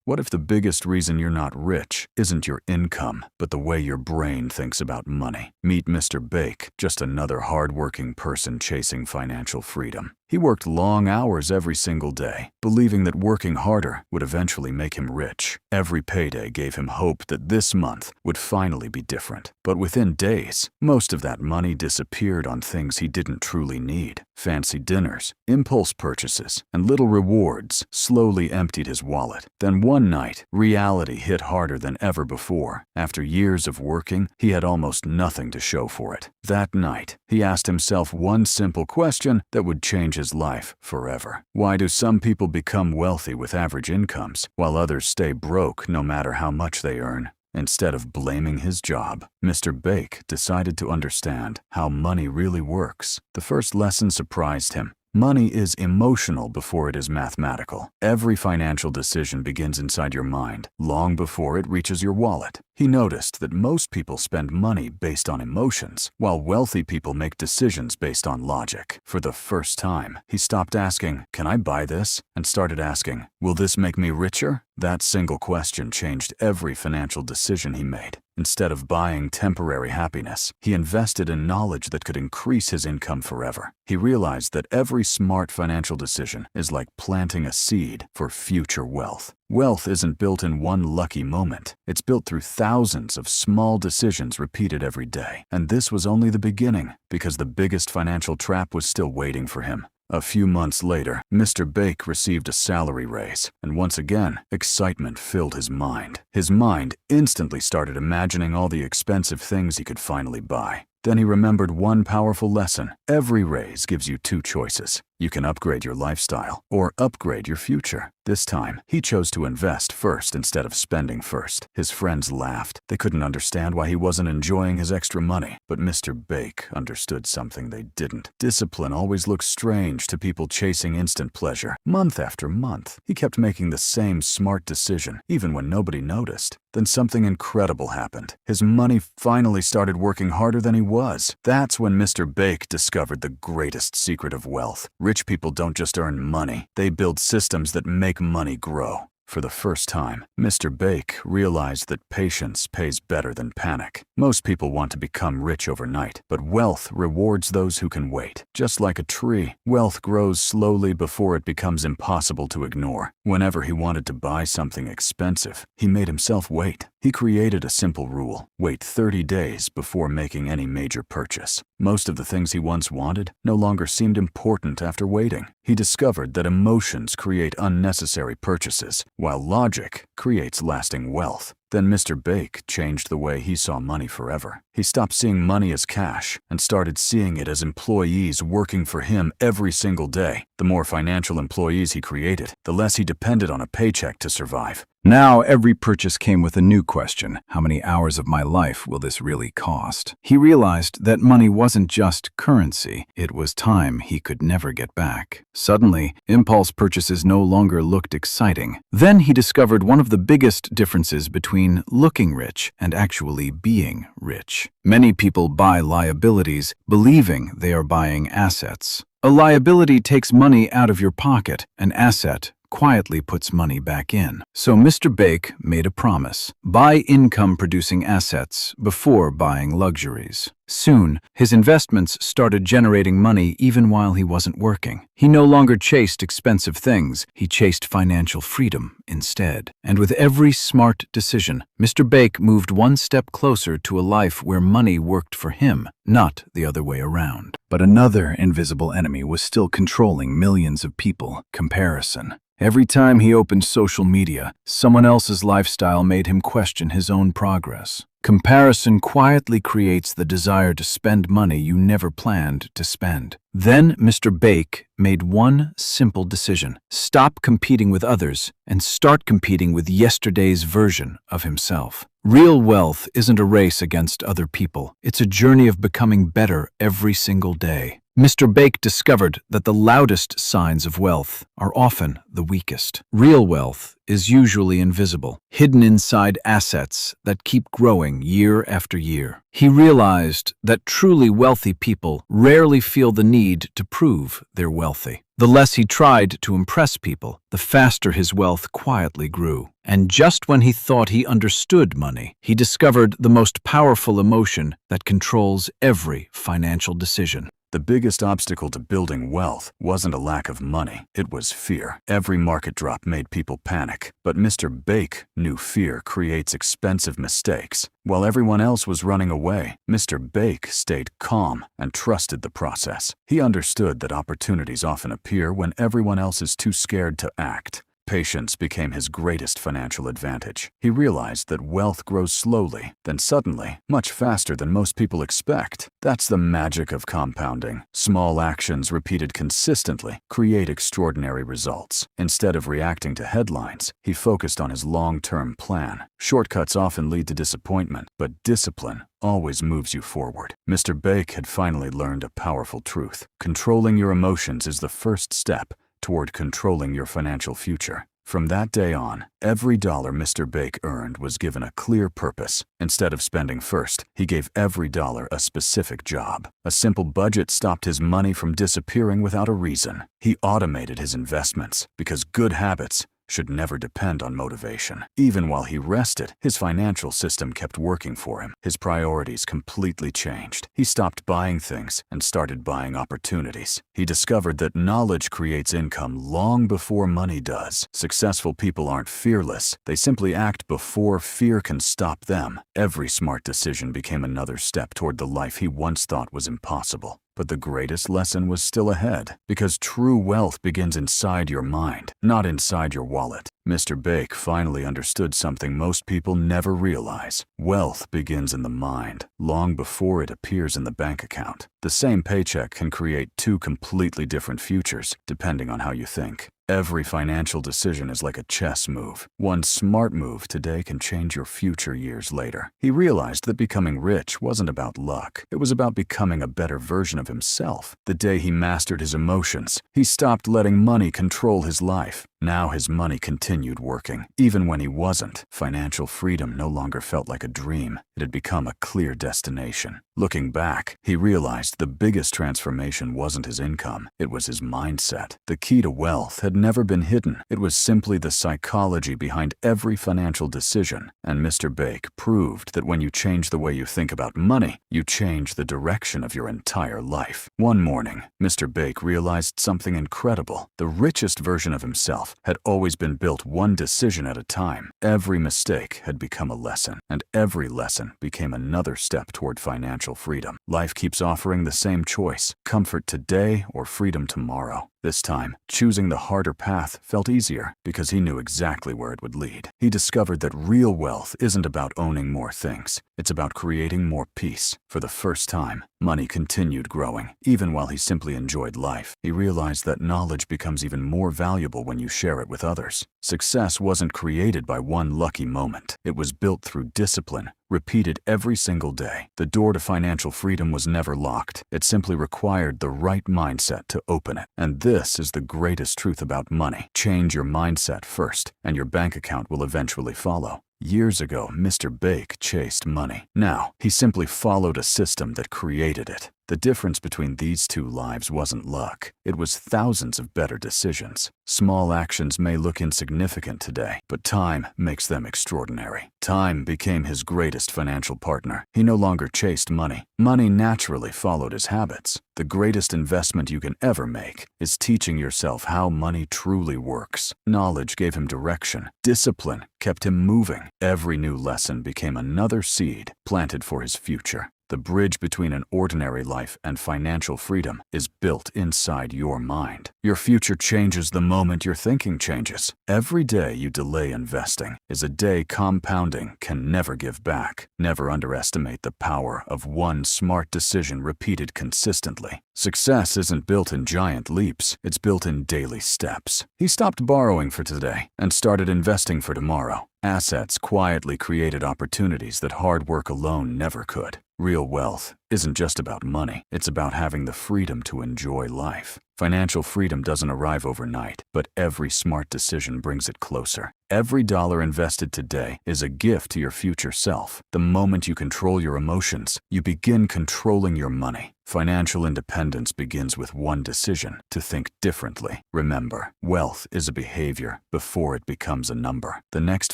What if the biggest reason you're not rich isn't your income, but the way your brain thinks about money? Meet Mr. Bake, just another hardworking person chasing financial freedom. He worked long hours every single day, believing that working harder would eventually make him rich. Every payday gave him hope that this month would finally be different. But within days, most of that money disappeared on things he didn't truly need. Fancy dinners, impulse purchases, and little rewards slowly emptied his wallet. Then one night, reality hit harder than ever before. After years of working, he had almost nothing to show for it. That night, he asked himself one simple question that would change his life forever. Why do some people become wealthy with average incomes, while others stay broke no matter how much they earn? Instead of blaming his job, Mr. Bake decided to understand how money really works. The first lesson surprised him. Money is emotional before it is mathematical. Every financial decision begins inside your mind, long before it reaches your wallet. He noticed that most people spend money based on emotions, while wealthy people make decisions based on logic. For the first time, he stopped asking, "Can I buy this?" and started asking, "Will this make me richer?" That single question changed every financial decision he made. Instead of buying temporary happiness, he invested in knowledge that could increase his income forever. He realized that every smart financial decision is like planting a seed for future wealth. Wealth isn't built in one lucky moment. It's built through thousands of small decisions repeated every day. And this was only the beginning, because the biggest financial trap was still waiting for him. A few months later, Mr. Bake received a salary raise, and once again, excitement filled his mind. His mind instantly started imagining all the expensive things he could finally buy. Then he remembered one powerful lesson. Every raise gives you two choices. You can upgrade your lifestyle or upgrade your future. This time, he chose to invest first instead of spending first. His friends laughed. They couldn't understand why he wasn't enjoying his extra money. But Mr. Bake understood something they didn't. Discipline always looks strange to people chasing instant pleasure. Month after month, he kept making the same smart decision, even when nobody noticed. Then something incredible happened. His money finally started working harder than he was. That's when Mr. Bake discovered the greatest secret of wealth. Rich people don't just earn money, they build systems that make money grow. For the first time, Mr. Bake realized that patience pays better than panic. Most people want to become rich overnight, but wealth rewards those who can wait. Just like a tree, wealth grows slowly before it becomes impossible to ignore. Whenever he wanted to buy something expensive, he made himself wait. He created a simple rule: wait 30 days before making any major purchase. Most of the things he once wanted no longer seemed important after waiting. He discovered that emotions create unnecessary purchases, while logic creates lasting wealth. Then Mr. Bake changed the way he saw money forever. He stopped seeing money as cash and started seeing it as employees working for him every single day. The more financial employees he created, the less he depended on a paycheck to survive. Now every purchase came with a new question. How many hours of my life will this really cost? He realized that money wasn't just currency, it was time he could never get back. Suddenly, impulse purchases no longer looked exciting. Then he discovered one of the biggest differences between looking rich and actually being rich. Many people buy liabilities, believing they are buying assets. A liability takes money out of your pocket. An asset quietly puts money back in. So Mr. Bake made a promise: buy income-producing assets before buying luxuries. Soon, his investments started generating money even while he wasn't working. He no longer chased expensive things, he chased financial freedom instead. And with every smart decision, Mr. Bake moved one step closer to a life where money worked for him, not the other way around. But another invisible enemy was still controlling millions of people: comparison. Every time he opened social media, someone else's lifestyle made him question his own progress. Comparison quietly creates the desire to spend money you never planned to spend. Then Mr. Bake made one simple decision: stop competing with others and start competing with yesterday's version of himself. Real wealth isn't a race against other people. It's a journey of becoming better every single day. Mr. Bake discovered that the loudest signs of wealth are often the weakest. Real wealth is usually invisible, hidden inside assets that keep growing year after year. He realized that truly wealthy people rarely feel the need to prove they're wealthy. The less he tried to impress people, the faster his wealth quietly grew. And just when he thought he understood money, he discovered the most powerful emotion that controls every financial decision. The biggest obstacle to building wealth wasn't a lack of money, it was fear. Every market drop made people panic, but Mr. Bake knew fear creates expensive mistakes. While everyone else was running away, Mr. Bake stayed calm and trusted the process. He understood that opportunities often appear when everyone else is too scared to act. Patience became his greatest financial advantage. He realized that wealth grows slowly, then suddenly, much faster than most people expect. That's the magic of compounding. Small actions repeated consistently create extraordinary results. Instead of reacting to headlines, he focused on his long-term plan. Shortcuts often lead to disappointment, but discipline always moves you forward. Mr. Bake had finally learned a powerful truth. Controlling your emotions is the first step toward controlling your financial future. From that day on, every dollar Mr. Bake earned was given a clear purpose. Instead of spending first, he gave every dollar a specific job. A simple budget stopped his money from disappearing without a reason. He automated his investments because good habits should never depend on motivation. Even while he rested, his financial system kept working for him. His priorities completely changed. He stopped buying things and started buying opportunities. He discovered that knowledge creates income long before money does. Successful people aren't fearless. They simply act before fear can stop them. Every smart decision became another step toward the life he once thought was impossible. But the greatest lesson was still ahead, because true wealth begins inside your mind, not inside your wallet. Mr. Bake finally understood something most people never realize. Wealth begins in the mind, long before it appears in the bank account. The same paycheck can create two completely different futures, depending on how you think. Every financial decision is like a chess move. One smart move today can change your future years later. He realized that becoming rich wasn't about luck. It was about becoming a better version of himself. The day he mastered his emotions, he stopped letting money control his life. Now his money continued working. Even when he wasn't, financial freedom no longer felt like a dream. It had become a clear destination. Looking back, he realized the biggest transformation wasn't his income, it was his mindset. The key to wealth had never been hidden. It was simply the psychology behind every financial decision. And Mr. Bake proved that when you change the way you think about money, you change the direction of your entire life. One morning, Mr. Bake realized something incredible. The richest version of himself had always been built one decision at a time. Every mistake had become a lesson, and every lesson became another step toward financial freedom. Life keeps offering the same choice: comfort today or freedom tomorrow. This time, choosing the harder path felt easier because he knew exactly where it would lead. He discovered that real wealth isn't about owning more things. It's about creating more peace. For the first time, money continued growing, even while he simply enjoyed life. He realized that knowledge becomes even more valuable when you share it with others. Success wasn't created by one lucky moment. It was built through discipline, repeated every single day. The door to financial freedom was never locked. It simply required the right mindset to open it. And this is the greatest truth about money. Change your mindset first, and your bank account will eventually follow. Years ago, Mr. Bake chased money. Now, he simply followed a system that created it. The difference between these two lives wasn't luck. It was thousands of better decisions. Small actions may look insignificant today, but time makes them extraordinary. Time became his greatest financial partner. He no longer chased money. Money naturally followed his habits. The greatest investment you can ever make is teaching yourself how money truly works. Knowledge gave him direction. Discipline kept him moving. Every new lesson became another seed planted for his future. The bridge between an ordinary life and financial freedom is built inside your mind. Your future changes the moment your thinking changes. Every day you delay investing is a day compounding can never give back. Never underestimate the power of one smart decision repeated consistently. Success isn't built in giant leaps, it's built in daily steps. He stopped borrowing for today and started investing for tomorrow. Assets quietly created opportunities that hard work alone never could. Real wealth isn't just about money. It's about having the freedom to enjoy life. Financial freedom doesn't arrive overnight, but every smart decision brings it closer. Every dollar invested today is a gift to your future self. The moment you control your emotions, you begin controlling your money. Financial independence begins with one decision: to think differently. Remember, wealth is a behavior before it becomes a number. The next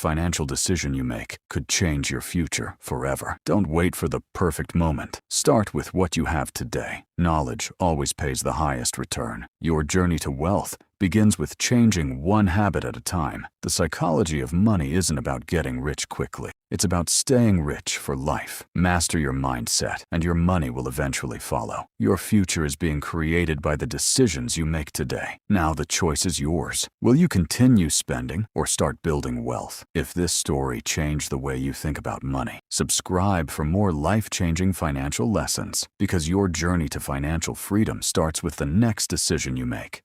financial decision you make could change your future forever. Don't wait for the perfect moment. Start with what you have today. Knowledge always pays the highest return. Your journey to wealth begins with changing one habit at a time. The psychology of money isn't about getting rich quickly. It's about staying rich for life. Master your mindset, and your money will eventually follow. Your future is being created by the decisions you make today. Now the choice is yours. Will you continue spending or start building wealth? If this story changed the way you think about money, subscribe for more life-changing financial lessons, because your journey to financial freedom starts with the next decision you make.